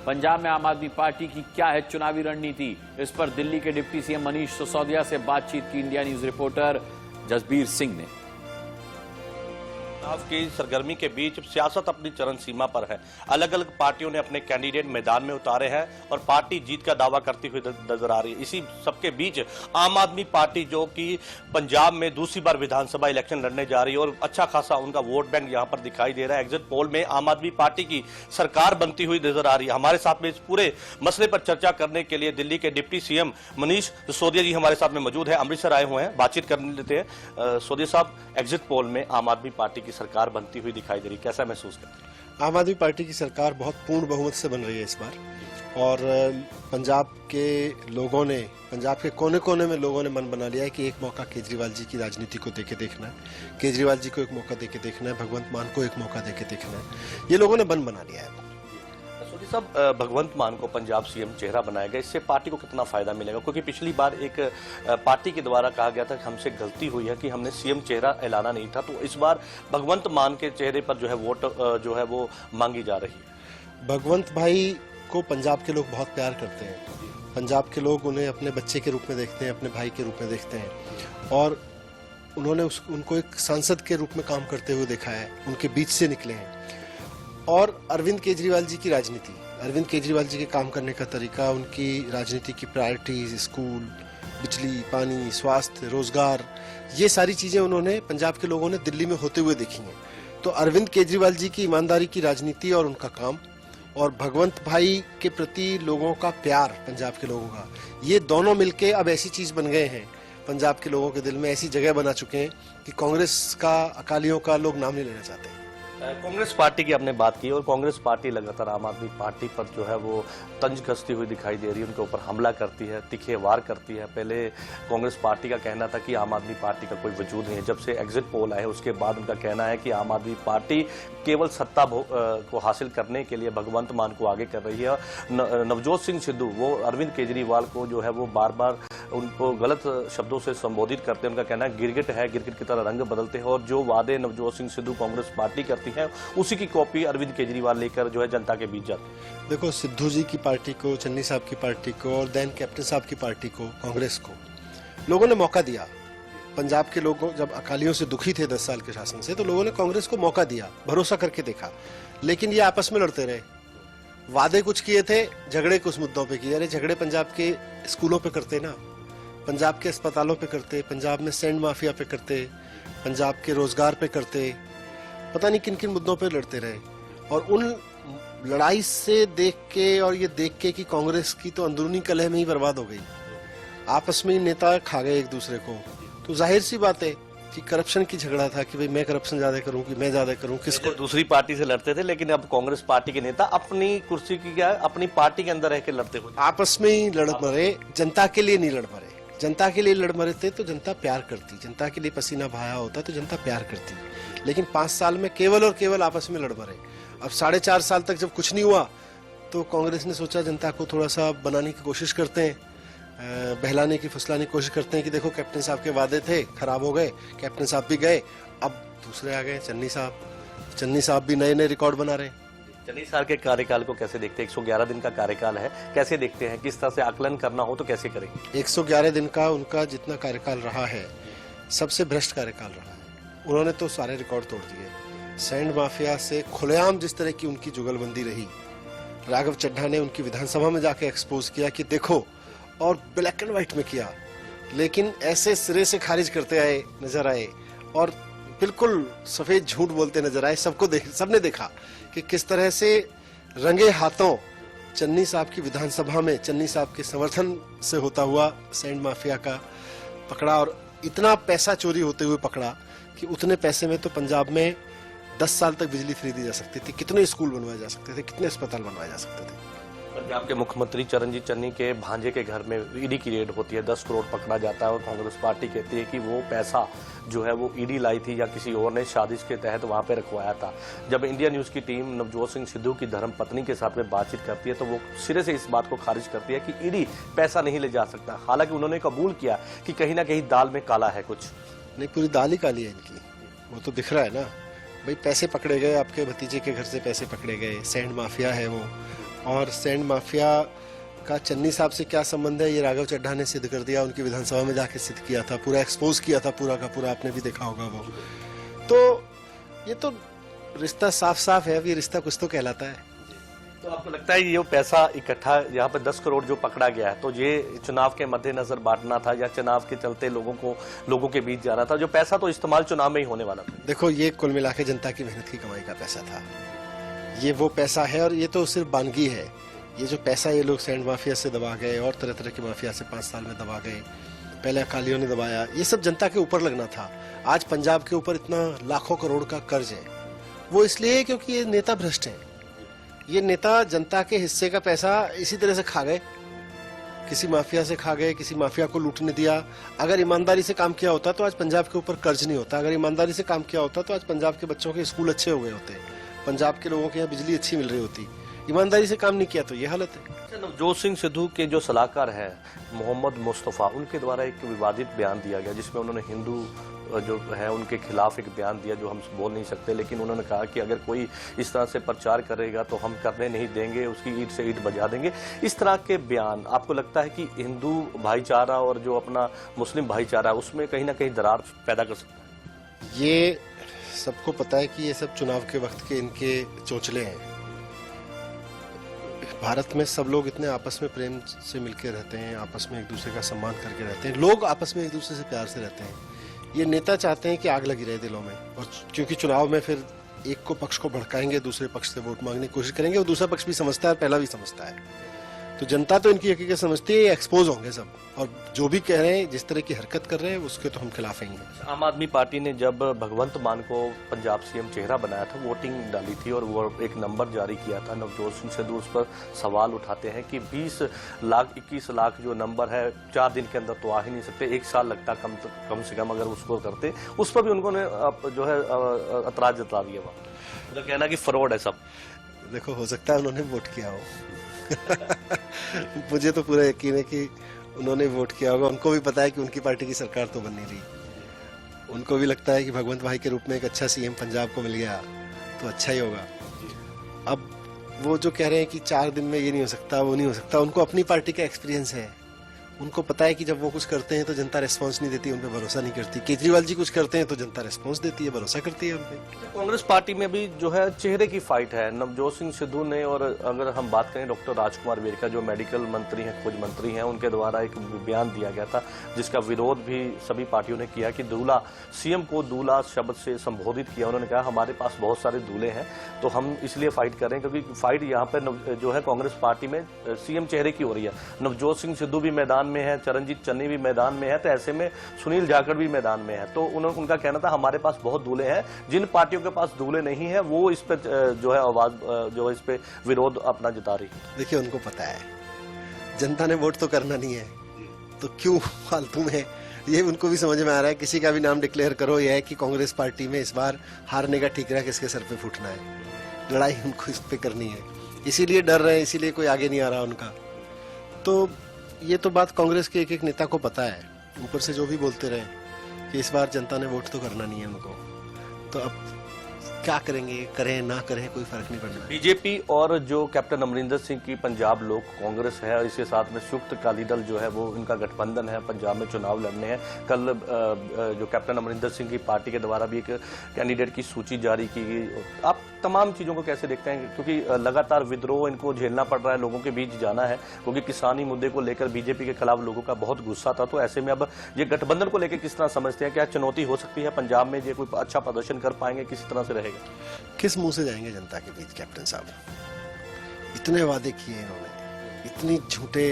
पंजाब में आम आदमी पार्टी की क्या है चुनावी रणनीति, इस पर दिल्ली के डिप्टी सीएम मनीष सिसोदिया से बातचीत की India news reporter Jasbir Singh ने। चुनाव की सरगर्मी के बीच सियासत अपनी चरम सीमा पर है। अलग अलग पार्टियों ने अपने कैंडिडेट मैदान में उतारे हैं और पार्टी जीत का दावा करती हुई नजर आ रही है। इसी सबके बीच आम आदमी पार्टी जो कि पंजाब में दूसरी बार विधानसभा इलेक्शन लड़ने जा रही है और अच्छा खासा उनका वोट बैंक यहां पर दिखाई दे रहा है। एग्जिट पोल में आम आदमी पार्टी की सरकार बनती हुई नजर आ रही है। हमारे साथ में इस पूरे मसले पर चर्चा करने के लिए दिल्ली के डिप्टी सीएम मनीष सिसोदिया जी हमारे साथ में मौजूद है, अमृतसर आए हुए हैं, बातचीत कर लेते हैं। सिसोदिया साहब, एग्जिट पोल में आम आदमी पार्टी की सरकार बनती हुई दिखाई दे रही, कैसा महसूस करते हैं? आम आदमी पार्टी की सरकार बहुत पूर्ण बहुमत से बन रही है इस बार और पंजाब के लोगों ने, पंजाब के कोने कोने में लोगों ने मन बना लिया है कि एक मौका केजरीवाल जी की राजनीति को देके देखना है, केजरीवाल जी को एक मौका देके देखना है, भगवंत मान को एक मौका देके देखना है। ये लोगों ने मन बना लिया है। सब भगवंत मान को पंजाब सीएम चेहरा बनाया गया, इससे पार्टी को कितना फायदा मिलेगा? क्योंकि पिछली बार एक पार्टी के द्वारा कहा गया था कि हमसे गलती हुई है कि हमने सीएम चेहरा ऐलाना नहीं था, तो इस बार भगवंत मान के चेहरे पर जो है वोट जो है वो मांगी जा रही है। भगवंत भाई को पंजाब के लोग बहुत प्यार करते हैं। पंजाब के लोग उन्हें अपने बच्चे के रूप में देखते हैं, अपने भाई के रूप में देखते हैं और उन्होंने उनको एक सांसद के रूप में काम करते हुए देखा है, उनके बीच से निकले हैं। और अरविंद केजरीवाल जी की राजनीति, अरविंद केजरीवाल जी के काम करने का तरीका, उनकी राजनीति की प्रायोरिटीज, स्कूल, बिजली, पानी, स्वास्थ्य, रोजगार, ये सारी चीजें उन्होंने पंजाब के लोगों ने दिल्ली में होते हुए देखी हैं। तो अरविंद केजरीवाल जी की ईमानदारी की राजनीति और उनका काम और भगवंत भाई के प्रति लोगों का प्यार, पंजाब के लोगों का, ये दोनों मिलके अब ऐसी चीज बन गए हैं, पंजाब के लोगों के दिल में ऐसी जगह बना चुके हैं कि कांग्रेस का, अकालियों का लोग नाम नहीं लेना चाहते हैं। कांग्रेस पार्टी की आपने बात की और कांग्रेस पार्टी लगातार आम आदमी पार्टी पर जो है वो तंज कसती हुई दिखाई दे रही है, उनके ऊपर हमला करती है, तीखे वार करती है। पहले कांग्रेस पार्टी का कहना था कि आम आदमी पार्टी का कोई वजूद नहीं है, जब से एग्जिट पोल आए उसके बाद उनका कहना है कि आम आदमी पार्टी केवल सत्ता को हासिल करने के लिए भगवंत मान को आगे कर रही है। नवजोत सिंह सिद्धू वो अरविंद केजरीवाल को जो है वो बार बार उनको गलत शब्दों से संबोधित करते हैं। उनका कहना है गिरगिट है, गिरगिट की तरह रंग बदलते हैं और जो वादे नवजोत सिंह सिद्धू कांग्रेस पार्टी करती है उसी की कॉपी अरविंद केजरीवाल लेकर जो है जनता के बीच जाते हैं। देखो, सिद्धू जी की पार्टी को, चन्नी साहब की पार्टी को और दैन कैप्टन साहब की पार्टी को, कांग्रेस को लोगों ने मौका दिया। पंजाब के लोगों जब अकालियों से दुखी थे 10 साल के शासन से, तो लोगों ने कांग्रेस को मौका दिया, भरोसा करके देखा, लेकिन ये आपस में लड़ते रहे। वादे कुछ किए थे, झगड़े कुछ मुद्दों पे किए। अरे झगड़े पंजाब के स्कूलों पे करते ना, पंजाब के अस्पतालों पे करते, पंजाब में सैंड माफिया पे करते, पंजाब के रोजगार पे करते, पता नहीं किन किन मुद्दों पे लड़ते रहे। और उन लड़ाई से देख के और ये देख के कि कांग्रेस की तो अंदरूनी कलह में ही बर्बाद हो गई, आपस में ही नेता खा गए एक दूसरे को, तो जाहिर सी बात है कि करप्शन की झगड़ा था कि भाई मैं करप्शन ज्यादा करूं कि मैं ज्यादा करूं, किसको। दूसरी पार्टी से लड़ते थे, लेकिन अब कांग्रेस पार्टी के नेता अपनी कुर्सी की क्या अपनी पार्टी के अंदर रह के लड़ते हुए आपस में ही लड़ मरे, जनता के लिए नहीं लड़ मरे। जनता के लिए लड़ मरे थे तो जनता प्यार करती, जनता के लिए पसीना बहाया होता तो जनता प्यार करती, लेकिन 5 साल में केवल और केवल आपस में लड़ मरे। अब 4.5 साल तक जब कुछ नहीं हुआ तो कांग्रेस ने सोचा जनता को थोड़ा सा बनाने की कोशिश करते हैं, बहलाने की, फुसलाने की कोशिश करते हैं कि देखो कैप्टन साहब के वादे थे, खराब हो गए, कैप्टन साहब भी गए, अब दूसरे आ गए, चन्नी साहब भी नए नए रिकॉर्ड बना रहे हैं। चन्नी साहब के कार्यकाल को कैसे देखते हैं? 111 दिन का कार्यकाल है, कैसे देखते हैं? किस तरह से आकलन करना हो तो कैसे करेंगे? 111 दिन का उनका जितना कार्यकाल रहा है सबसे भ्रष्ट कार्यकाल रहा है। उन्होंने तो सारे रिकॉर्ड तोड़ दिए। सैंड माफिया से खुलेआम जिस तरह की उनकी जुगलबंदी रही, राघव चड्ढा ने उनकी विधानसभा में जाके एक्सपोज किया कि देखो, और ब्लैक एंड व्हाइट में किया, लेकिन ऐसे सिरे से खारिज करते आए, नजर आए और बिल्कुल सफेद झूठ बोलते नजर आए। सबने देखा कि किस तरह से रंगे हाथों चन्नी साहब की विधानसभा में चन्नी साहब के समर्थन से होता हुआ सैंड माफिया का पकड़ा, और इतना पैसा चोरी होते हुए पकड़ा कि उतने पैसे में तो पंजाब में 10 साल तक बिजली फ्री दी जा सकती थी, कितने स्कूल बनवाए जा सकते थे, कितने अस्पताल बनवाए जा सकते थे। पंजाब के मुख्यमंत्री चरणजीत चन्नी के भांजे के घर में ईडी की रेड होती है, 10 करोड़ पकड़ा जाता है और कांग्रेस पार्टी कहती है कि वो पैसा जो है वो ईडी लाई थी या किसी और ने साजिश के तहत वहां पे रखवाया था। जब इंडिया न्यूज की टीम नवजोत सिंह सिद्धू की धर्मपत्नी के साथ में बातचीत करती है तो वो सिरे से इस बात को खारिज करती है कि ईडी पैसा नहीं ले जा सकता। हालांकि उन्होंने कबूल किया कि कहीं ना कहीं दाल में काला है कुछ। नहीं, पूरी दाल ही काली है इनकी, वो तो दिख रहा है ना भाई। पैसे पकड़े गए, आपके भतीजे के घर से पैसे पकड़े गए, सैंड माफिया है वो, और सैंड माफिया का चन्नी साहब से क्या संबंध है, ये राघव चड्ढा ने सिद्ध कर दिया, उनकी विधानसभा में जाके सिद्ध किया था, पूरा एक्सपोज किया था पूरा का पूरा, आपने भी देखा होगा वो। तो ये तो रिश्ता साफ साफ है, अब ये रिश्ता कुछ तो कहलाता है। तो आपको लगता है ये पैसा इकट्ठा यहाँ पे 10 करोड़ जो पकड़ा गया है, तो ये चुनाव के मद्देनजर बांटना था या चुनाव के चलते लोगों के बीच जाना था? जो पैसा तो इस्तेमाल चुनाव में ही होने वाला था। देखो, ये कुल मिला के जनता की मेहनत की कमाई का पैसा था, ये वो पैसा है। और ये तो सिर्फ बानगी है, ये जो पैसा ये लोग सैंड माफिया से दबा गए और तरह तरह की माफिया से 5 साल में दबा गए, पहले अकालियों ने दबाया, ये सब जनता के ऊपर लगना था। आज पंजाब के ऊपर इतना लाखों करोड़ का कर्ज है, वो इसलिए क्योंकि ये नेता भ्रष्ट हैं। ये नेता जनता के हिस्से का पैसा इसी तरह से खा गए, किसी माफिया से खा गए, किसी माफिया को लूटने दिया। अगर ईमानदारी से काम किया होता तो आज पंजाब के ऊपर कर्ज नहीं होता, अगर ईमानदारी से काम किया होता तो आज पंजाब के बच्चों के स्कूल अच्छे हो गए होते, पंजाब के लोगों के यहाँ बिजली अच्छी मिल रही होती। ईमानदारी से काम नहीं किया तो ये हालत है। नवजोत सिंह सिद्धू के जो सलाहकार हैं मोहम्मद मुस्तफा, उनके द्वारा एक विवादित बयान दिया गया जिसमें उन्होंने हिंदू जो है उनके खिलाफ एक बयान दिया जो हम बोल नहीं सकते, लेकिन उन्होंने कहा कि अगर कोई इस तरह से प्रचार करेगा तो हम करने नहीं देंगे, उसकी ईंट से ईंट बजा देंगे। इस तरह के बयान आपको लगता है कि हिंदू भाईचारा और जो अपना मुस्लिम भाईचारा है उसमें कहीं ना कहीं दरार पैदा कर सकता है? ये सबको पता है कि ये सब चुनाव के वक्त के इनके चोचले हैं। भारत में सब लोग इतने आपस में प्रेम से मिलकर रहते हैं, आपस में एक दूसरे का सम्मान करके रहते हैं, लोग आपस में एक दूसरे से प्यार से रहते हैं। ये नेता चाहते हैं कि आग लगी रहे दिलों में, और क्योंकि चुनाव में फिर एक को पक्ष को भड़काएंगे, दूसरे पक्ष से वोट मांगने की कोशिश करेंगे, और दूसरा पक्ष भी समझता है, पहला भी समझता है। तो जनता तो इनकी हकीकत समझती है, ये एक्सपोज होंगे सब, और जो भी कह रहे हैं, जिस तरह की हरकत कर रहे हैं, उसके तो हम खिलाफ ही हैं। आम आदमी पार्टी ने जब भगवंत मान को पंजाब सीएम चेहरा बनाया था, वोटिंग डाली थी और वो एक नंबर जारी किया था। नवजोत सिंह सिद्धू उस पर सवाल उठाते हैं कि 20 लाख 21 लाख जो नंबर है 4 दिन के अंदर तो आ ही नहीं सकते, 1 साल लगता कम से कम अगर उसको करते। उस पर भी उन्होंने जो है एतराज जता दिया, मतलब कहना कि फ्रॉड है सब। देखो, हो सकता है उन्होंने वोट किया हो मुझे तो पूरा यकीन है कि उन्होंने वोट किया होगा। उनको भी पता है कि उनकी पार्टी की सरकार तो बन नहीं रही, उनको भी लगता है कि भगवंत भाई के रूप में एक अच्छा सीएम पंजाब को मिल गया तो अच्छा ही होगा। अब वो जो कह रहे हैं कि 4 दिन में ये नहीं हो सकता, वो नहीं हो सकता, उनको अपनी पार्टी का एक्सपीरियंस है। उनको पता है कि जब वो कुछ करते हैं तो जनता रिस्पांस नहीं देती, उन पर भरोसा नहीं करती। केजरीवाल जी कुछ करते हैं तो जनता रिस्पांस देती है, भरोसा करती है उन पे। कांग्रेस पार्टी में भी जो है चेहरे की फाइट है। नवजोत सिंह सिद्धू ने, और अगर हम बात करें डॉक्टर राजकुमार वेरका जो मेडिकल मंत्री हैं, खोज मंत्री हैं, उनके द्वारा एक बयान दिया गया था जिसका विरोध भी सभी पार्टियों ने किया कि दूल्हा, सीएम को दूल्हा शब्द से संबोधित किया। उन्होंने कहा हमारे पास बहुत सारे दूल्हे हैं तो हम इसलिए फाइट कर रहे हैं क्योंकि फाइट यहाँ पर जो है कांग्रेस पार्टी में सीएम चेहरे की हो रही है। नवजोत सिंह सिद्धू भी मैदान में है, चरणजीत चन्नी भी मैदान में है, तो ऐसे में सुनील जाखड़ भी मैदान में है। तो उनका कहना था हमारे पास बहुत दूल्हे हैं, जिन पार्टियों के पास दूल्हे नहीं है वो इस पे जो है आवाज जो है इस पे विरोध अपना जता रही है। देखिए, उनको पता है जनता ने वोट तो करना नहीं है, तो क्यों फालतू में, ये उनको भी समझ में आ रहा है। किसी का भी नाम डिक्लेयर करो, यह है कि कांग्रेस पार्टी में इस बार हारने का ठीकरा किसके सर पे फूटना है, लड़ाई उनको इस पे करनी है, इसीलिए डर रहे हैं, इसीलिए कोई आगे नहीं आ रहा उनका। तो ये तो बात कांग्रेस के एक एक नेता को पता है, ऊपर से जो भी बोलते रहे कि इस बार जनता ने वोट तो करना नहीं है उनको, तो अब क्या करेंगे, करें ना करें कोई फर्क नहीं पड़ना। बीजेपी और जो कैप्टन अमरिंदर सिंह की पंजाब लोक कांग्रेस है और इसके साथ में संयुक्त अकाली दल जो है वो इनका गठबंधन है, पंजाब में चुनाव लड़ने हैं। कल जो कैप्टन अमरिंदर सिंह की पार्टी के द्वारा भी एक कैंडिडेट की सूची जारी की गई। आप तमाम चीज़ों को कैसे देखते हैं, क्योंकि लगातार विद्रोह इनको झेलना पड़ रहा है, लोगों के बीच जाना है, क्योंकि किसानी मुद्दे को लेकर बीजेपी के खिलाफ लोगों का बहुत गुस्सा था। तो ऐसे में अब ये गठबंधन को लेकर किस तरह समझते हैं, क्या चुनौती हो सकती है पंजाब में, ये कोई अच्छा प्रदर्शन कर पाएंगे, किस तरह से रहेगा? किस मुंह से जाएंगे जनता के बीच कैप्टन साहब? इतने वादे किए इन्होंने, इतनी झूठे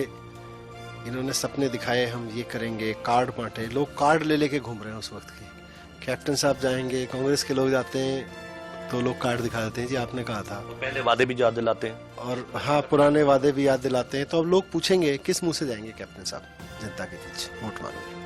इन्होंने सपने दिखाए, हम ये करेंगे, कार्ड बांटे, लोग कार्ड ले लेके घूम रहे हैं उस वक्त के। कैप्टन साहब जाएंगे, कांग्रेस के लोग जाते हैं तो लोग कार्ड दिखा देते हैं, जी आपने कहा था, पहले वादे भी याद दिलाते हैं, और हाँ, पुराने वादे भी याद दिलाते हैं। तो अब लोग पूछेंगे किस मुंह से जाएंगे कैप्टन साहब जनता के बीच वोट मांगने?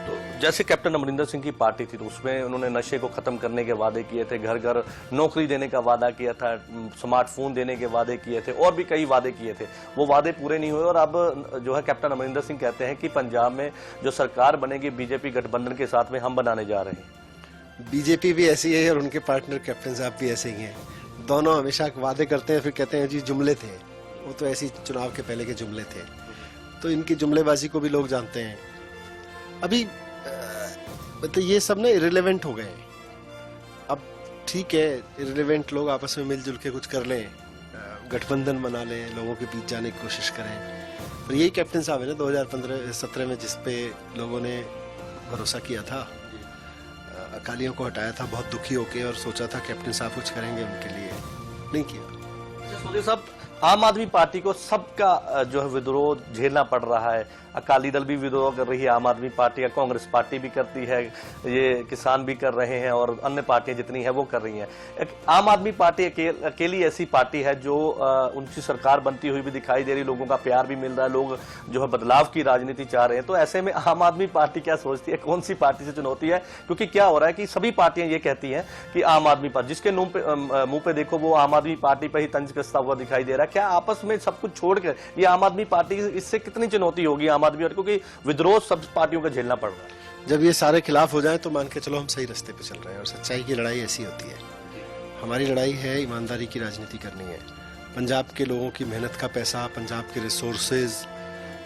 तो जैसे कैप्टन अमरिंदर सिंह की पार्टी थी तो उसमें उन्होंने नशे को खत्म करने के वादे किए थे, घर घर नौकरी देने का वादा किया था, स्मार्टफोन देने के वादे किए थे, और भी कई वादे किए थे, वो वादे पूरे नहीं हुए। और अब जो है कैप्टन अमरिंदर सिंह कहते हैं कि पंजाब में जो सरकार बनेगी बीजेपी गठबंधन के साथ में हम बनाने जा रहे हैं। बीजेपी भी ऐसी है और उनके पार्टनर कैप्टन साहब भी ऐसे ही हैं। दोनों हमेशा वादे करते हैं, फिर कहते हैं जी जुमले थे, वो तो ऐसी चुनाव के पहले के जुमले थे, तो इनकी जुमलेबाजी को भी लोग जानते हैं। अभी मतलब ये सब ना इरिलेवेंट हो गए हैं। अब ठीक है, इरिलेवेंट लोग आपस में मिलजुल के कुछ कर लें, गठबंधन बना लें, लोगों के बीच जाने की कोशिश करें, पर यही कैप्टन साहब है ना 2015-17 में जिस पे लोगों ने भरोसा किया था, अकालियों को हटाया था बहुत दुखी होके और सोचा था कैप्टन साहब कुछ करेंगे उनके लिए, नहीं किया। सोदी साहब, आम आदमी पार्टी को सबका जो है विद्रोह झेलना पड़ रहा है। अकाली दल भी विद्रोह कर रही है, आम आदमी पार्टी या कांग्रेस पार्टी भी करती है, ये किसान भी कर रहे हैं और अन्य पार्टियां जितनी है वो कर रही हैं। एक आम आदमी पार्टी अकेली ऐसी पार्टी है जो उनकी सरकार बनती हुई भी दिखाई दे रही, लोगों का प्यार भी मिल रहा है, लोग जो है बदलाव की राजनीति चाह रहे हैं। तो ऐसे में आम आदमी पार्टी क्या सोचती है, कौन सी पार्टी से चुनौती है? क्योंकि क्या हो रहा है कि सभी पार्टियां ये कहती हैं कि आम आदमी पार्टी, जिसके मुंह पे देखो वो आम आदमी पार्टी पर ही तंज कसता हुआ दिखाई दे रहा है। क्या आपस में सब कुछ छोड़कर ये आम आदमी पार्टी, इससे कितनी चुनौती होगी आम आदमी पार्टी, क्योंकि विद्रोह सब पार्टियों का झेलना पड़ रहा है? जब ये सारे खिलाफ हो जाए तो मान के चलो हम सही रास्ते पे चल रहे हैं। और सच्चाई की लड़ाई ऐसी होती है। हमारी लड़ाई है ईमानदारी की राजनीति करनी है। पंजाब के लोगों की मेहनत का पैसा, पंजाब के रिसोर्सेज,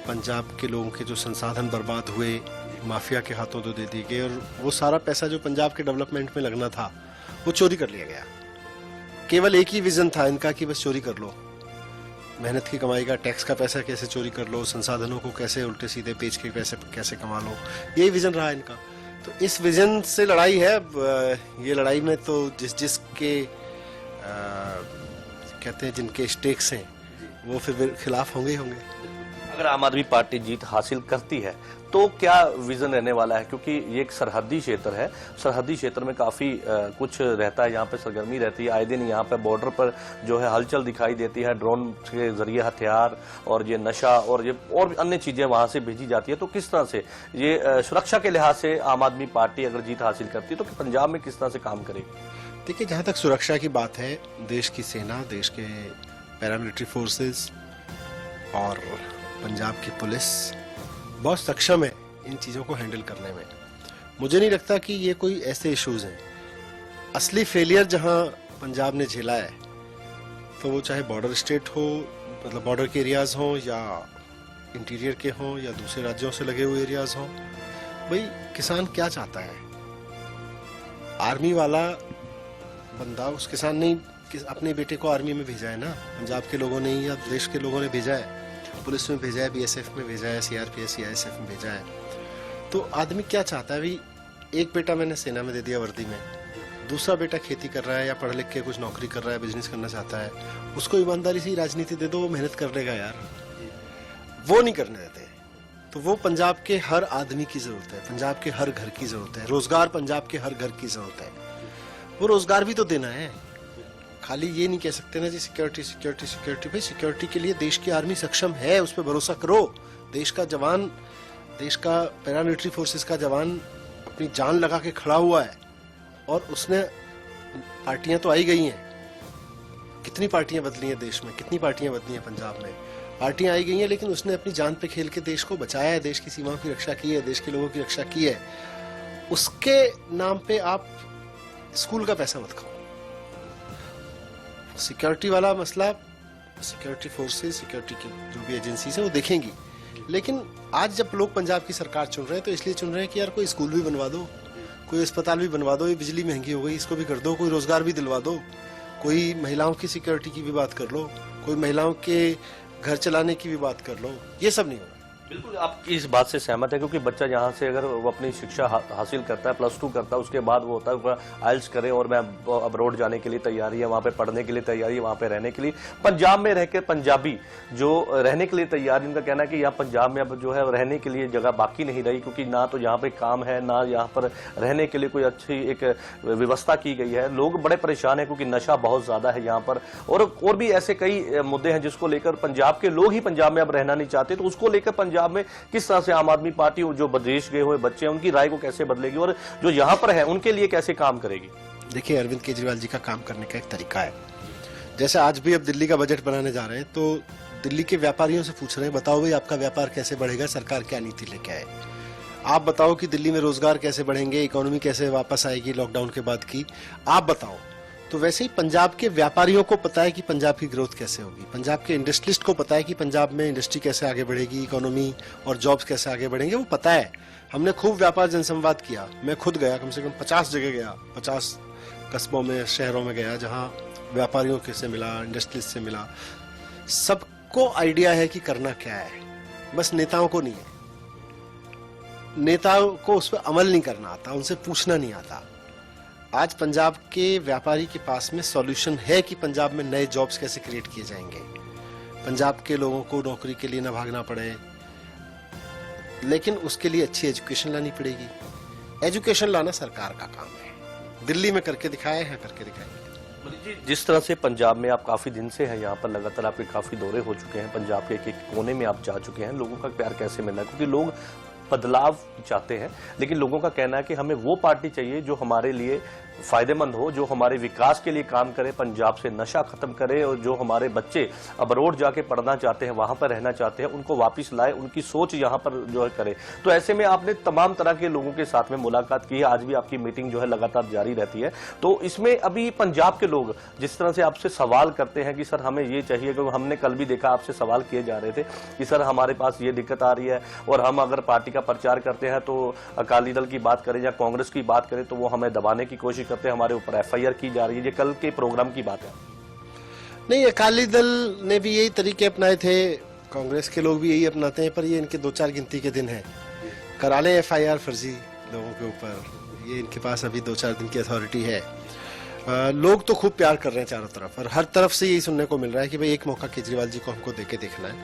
पंजाब के लोगों के जो संसाधन बर्बाद हुए माफिया के हाथों तो दे दिए गए, और वो सारा पैसा जो पंजाब के डेवलपमेंट में लगना था वो चोरी कर लिया गया। केवल एक ही विजन था इनका कि बस चोरी कर लो, मेहनत की कमाई का, टैक्स का पैसा कैसे चोरी कर लो, संसाधनों को कैसे उल्टे सीधे बेच के पैसे कैसे कमा लो, यही विजन रहा इनका। तो इस विजन से लड़ाई है। ये लड़ाई में तो जिसके कहते हैं जिनके स्टेक्स हैं वो फिर खिलाफ होंगे ही होंगे। अगर आम आदमी पार्टी जीत हासिल करती है तो क्या विजन रहने वाला है? क्योंकि ये एक सरहदी क्षेत्र है, सरहदी क्षेत्र में काफी कुछ रहता है, यहाँ पे सरगर्मी रहती है, आए दिन यहाँ पे बॉर्डर पर जो है हलचल दिखाई देती है, ड्रोन के जरिए हथियार और ये नशा और ये और भी अन्य चीजें वहां से भेजी जाती है। तो किस तरह से ये सुरक्षा के लिहाज से आम आदमी पार्टी अगर जीत हासिल करती है तो पंजाब में किस तरह से काम करेगी? देखिए, जहाँ तक सुरक्षा की बात है, देश की सेना, देश के पैरामिलिट्री फोर्सेस और पंजाब की पुलिस बहुत सक्षम है इन चीज़ों को हैंडल करने में। मुझे नहीं लगता कि ये कोई ऐसे इश्यूज हैं। असली फेलियर जहां पंजाब ने झेला है, तो वो चाहे बॉर्डर स्टेट हो, मतलब बॉर्डर के एरियाज हों, या इंटीरियर के हों, या दूसरे राज्यों से लगे हुए एरियाज हों। भाई, किसान क्या चाहता है? आर्मी वाला बंदा, उस किसान ने अपने बेटे को आर्मी में भेजा है ना, पंजाब के लोगों ने या देश के लोगों ने भेजा है, पुलिस में भेजा है, बीएसएफ में भेजा है, सीआरपीएफ सीआईएसएफ में भेजा है। तो आदमी क्या चाहता है? अभी एक बेटा मैंने सेना में दे दिया वर्दी में, दूसरा बेटा खेती कर रहा है या पढ़ लिख के कुछ नौकरी कर रहा है, बिजनेस करना चाहता है, उसको ईमानदारी से राजनीति दे दो, वो मेहनत कर लेगा यार। वो नहीं करने देते। तो वो पंजाब के हर आदमी की जरूरत है, पंजाब के हर घर की जरूरत है, रोजगार पंजाब के हर घर की जरूरत है। वो रोजगार भी तो देना है। खाली ये नहीं कह सकते ना जी सिक्योरिटी सिक्योरिटी सिक्योरिटी। भाई, सिक्योरिटी के लिए देश की आर्मी सक्षम है, उस पर भरोसा करो। देश का जवान, देश का पैरामिलिट्री फोर्सेस का जवान अपनी जान लगा के खड़ा हुआ है, और उसने, पार्टियां तो आई गई हैं, कितनी पार्टियां बदली हैं देश में, कितनी पार्टियां बदली हैं पंजाब में, पार्टियां आई गई हैं, लेकिन उसने अपनी जान पे खेल के देश को बचाया है, देश की सीमाओं की रक्षा की है, देश के लोगों की रक्षा की है। उसके नाम पे आप स्कूल का पैसा मत खाओ। सिक्योरिटी वाला मसला सिक्योरिटी फोर्सेस, सिक्योरिटी की जो भी एजेंसीज है वो देखेंगी। लेकिन आज जब लोग पंजाब की सरकार चुन रहे हैं तो इसलिए चुन रहे हैं कि यार कोई स्कूल भी बनवा दो, कोई अस्पताल भी बनवा दो, ये बिजली महंगी हो गई इसको भी कर दो, कोई रोजगार भी दिलवा दो, कोई महिलाओं की सिक्योरिटी की भी बात कर लो, कोई महिलाओं के घर चलाने की भी बात कर लो। ये सब नहीं हो रहा। बिल्कुल आप इस बात से सहमत है, क्योंकि बच्चा यहाँ से अगर वो अपनी शिक्षा हासिल करता है, +2 करता है, उसके बाद वो होता है आइल्स करे और मैं अब्रॉड जाने के लिए तैयारी है, वहाँ पे पढ़ने के लिए तैयारी है, वहाँ पे रहने के लिए। पंजाब में रहकर पंजाबी जो रहने के लिए तैयार, इनका कहना है कि यहाँ पंजाब में अब जो है रहने के लिए जगह बाकी नहीं रही, क्योंकि ना तो यहाँ पे काम है, ना यहाँ पर रहने के लिए कोई अच्छी एक व्यवस्था की गई है। लोग बड़े परेशान है क्योंकि नशा बहुत ज्यादा है यहाँ पर, और भी ऐसे कई मुद्दे हैं जिसको लेकर पंजाब के लोग ही पंजाब में अब रहना नहीं चाहते। तो उसको लेकर पंजाब में किस तरह से आम आदमी पार्टी जो विदेश गए हुए बच्चे हैं उनकी राय को कैसे बदलेगी, और जो यहाँ पर है उनके लिए कैसे काम करेगी? देखिए, अरविंद केजरीवाल जी का काम करने का एक तरीका है। जैसे आज भी अब दिल्ली का बजट बनाने जा रहे हैं, तो दिल्ली के व्यापारियों से पूछ रहे हैं, बताओ भाई आपका व्यापार कैसे बढ़ेगा, सरकार क्या नीति लेके आए, आप बताओ कि दिल्ली में रोजगार कैसे बढ़ेंगे, इकोनॉमी कैसे वापस आएगी लॉकडाउन के बाद की, आप बताओ। तो वैसे ही पंजाब के व्यापारियों को पता है कि पंजाब की ग्रोथ कैसे होगी, पंजाब के इंडस्ट्रियलिस्ट को पता है कि पंजाब में इंडस्ट्री कैसे आगे बढ़ेगी, इकोनॉमी और जॉब्स कैसे आगे बढ़ेंगे, वो पता है। हमने खूब व्यापार जनसंवाद किया, मैं खुद गया, कम से कम 50 जगह गया, 50 कस्बों में, शहरों में गया, जहाँ व्यापारियों के से मिला, इंडस्ट्रियलिस्ट से मिला। सबको आइडिया है कि करना क्या है, बस नेताओं को नहीं है। नेताओं को उस पर अमल नहीं करना आता, उनसे पूछना नहीं आता। आज पंजाब के व्यापारी के पास में सॉल्यूशन है कि पंजाब में नए जॉब्स कैसे क्रिएट किए जाएंगे, पंजाब के लोगों को नौकरी के लिए न भागना पड़े, लेकिन उसके लिए अच्छी एजुकेशन लानी पड़ेगी। एजुकेशन लाना सरकार का काम है, दिल्ली में करके दिखाए हैं, करके दिखाएंगे। जी, जिस तरह से पंजाब में आप काफी दिन से हैं यहाँ पर, लगातार आपके काफी दौरे हो चुके हैं, पंजाब के एक एक कोने में आप जा चुके हैं, लोगों का प्यार कैसे मिल रहा है? क्योंकि लोग बदलाव चाहते हैं, लेकिन लोगों का कहना है कि हमें वो पार्टी चाहिए जो हमारे लिए फायदेमंद हो, जो हमारे विकास के लिए काम करे, पंजाब से नशा खत्म करे, और जो हमारे बच्चे अब्रोड जाके पढ़ना चाहते हैं, वहां पर रहना चाहते हैं, उनको वापस लाए, उनकी सोच यहाँ पर जो है करे। तो ऐसे में आपने तमाम तरह के लोगों के साथ में मुलाकात की है, आज भी आपकी मीटिंग जो है लगातार जारी रहती है। तो इसमें अभी पंजाब के लोग जिस तरह से आपसे सवाल करते हैं कि सर हमें ये चाहिए, क्योंकि हमने कल भी देखा आपसे सवाल किए जा रहे थे कि सर हमारे पास ये दिक्कत आ रही है, और हम अगर पार्टी का प्रचार करते हैं तो अकाली दल की बात करें या कांग्रेस की बात करें तो वो हमें दबाने की कोशिश करते हैं, हमारे ऊपर एफआईआर की जा रही है। ये कल के प्रोग्राम की बात है। नहीं, अकाली दल ने भी यही तरीके अपनाए थे, कांग्रेस के लोग भी यही अपनाते हैं, पर ये इनके 2-4 गिनती के दिन हैं। करा ले एफआईआर फर्जी लोगों के ऊपर, ये इनके पास अभी 2-4 दिन की अथॉरिटी है। लोग तो खूब प्यार कर रहे हैं चारों तरफ, और हर तरफ से यही सुनने को मिल रहा है कि भाई एक मौका केजरीवाल जी को हमको देके देखना है,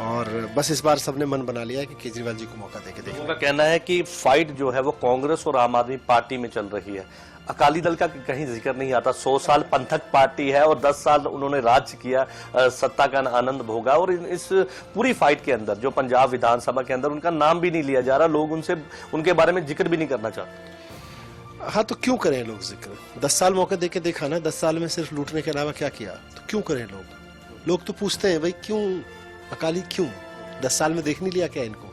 और बस इस बार सबने मन बना लिया है कि केजरीवाल जी को मौका देके देखना है। उनका कहना है कि फाइट जो है वो कांग्रेस और आम आदमी पार्टी में चल रही है, अकाली दल का कहीं जिक्र नहीं आता। 100 साल पंथक पार्टी है और 10 साल उन्होंने राज्य किया, सत्ता का आनंद भोगा, और इस पूरी फाइट के अंदर जो पंजाब विधानसभा के अंदर उनका नाम भी नहीं लिया जा रहा, लोग उनसे उनके बारे में जिक्र भी नहीं करना चाहते। हाँ, तो क्यों करें लोग जिक्र? 10 साल मौके देके देखा ना, 10 साल में सिर्फ लूटने के अलावा क्या किया, तो क्यों करें लोग? लोग तो पूछते हैं भाई क्यों अकाली, क्यों 10 साल में देख नहीं लिया क्या इनको?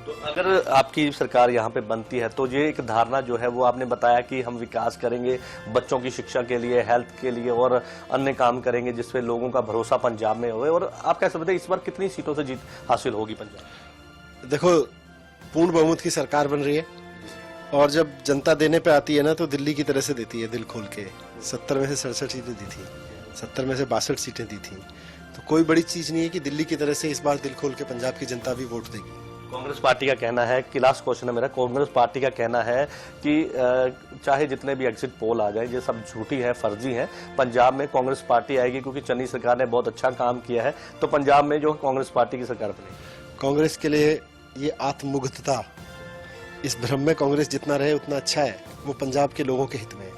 तो अगर आपकी सरकार यहाँ पे बनती है तो ये एक धारणा जो है वो आपने बताया कि हम विकास करेंगे, बच्चों की शिक्षा के लिए, हेल्थ के लिए और अन्य काम करेंगे जिसपे लोगों का भरोसा पंजाब में होए, और आप कैसे बताइए इस बार कितनी सीटों से जीत हासिल होगी पंजाब? देखो, पूर्ण बहुमत की सरकार बन रही है, और जब जनता देने पे आती है ना तो दिल्ली की तरह से देती है, दिल खोल के। 70 में से 67 सीटें दी थी, 70 में से 62 सीटें दी थी, तो कोई बड़ी चीज नहीं है कि दिल्ली की तरह से इस बार दिल खोल के पंजाब की जनता भी वोट देगी। कांग्रेस पार्टी का कहना है कि लास्ट क्वेश्चन है मेरा, कांग्रेस पार्टी का कहना है कि चाहे जितने भी एग्जिट पोल आ जाए ये सब झूठी है, फर्जी है, पंजाब में कांग्रेस पार्टी आएगी क्योंकि चन्नी सरकार ने बहुत अच्छा काम किया है, तो पंजाब में जो कांग्रेस पार्टी की सरकार बनेगी। कांग्रेस के लिए ये आत्ममुग्धता, इस भ्रम में कांग्रेस जितना रहे उतना अच्छा है, वो पंजाब के लोगों के हित में है।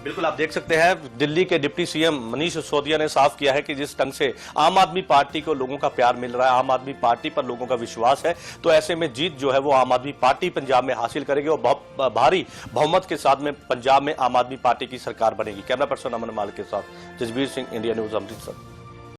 बिल्कुल, आप देख सकते हैं दिल्ली के डिप्टी सीएम मनीष सिसोदिया ने साफ किया है कि जिस ढंग से आम आदमी पार्टी को लोगों का प्यार मिल रहा है, आम आदमी पार्टी पर लोगों का विश्वास है, तो ऐसे में जीत जो है वो आम आदमी पार्टी पंजाब में हासिल करेगी और बहुत भारी बहुमत के साथ में पंजाब में आम आदमी पार्टी की सरकार बनेगी। कैमरा पर्सन अमन माल के साथ जसबीर सिंह, इंडिया न्यूज, अमृतसर।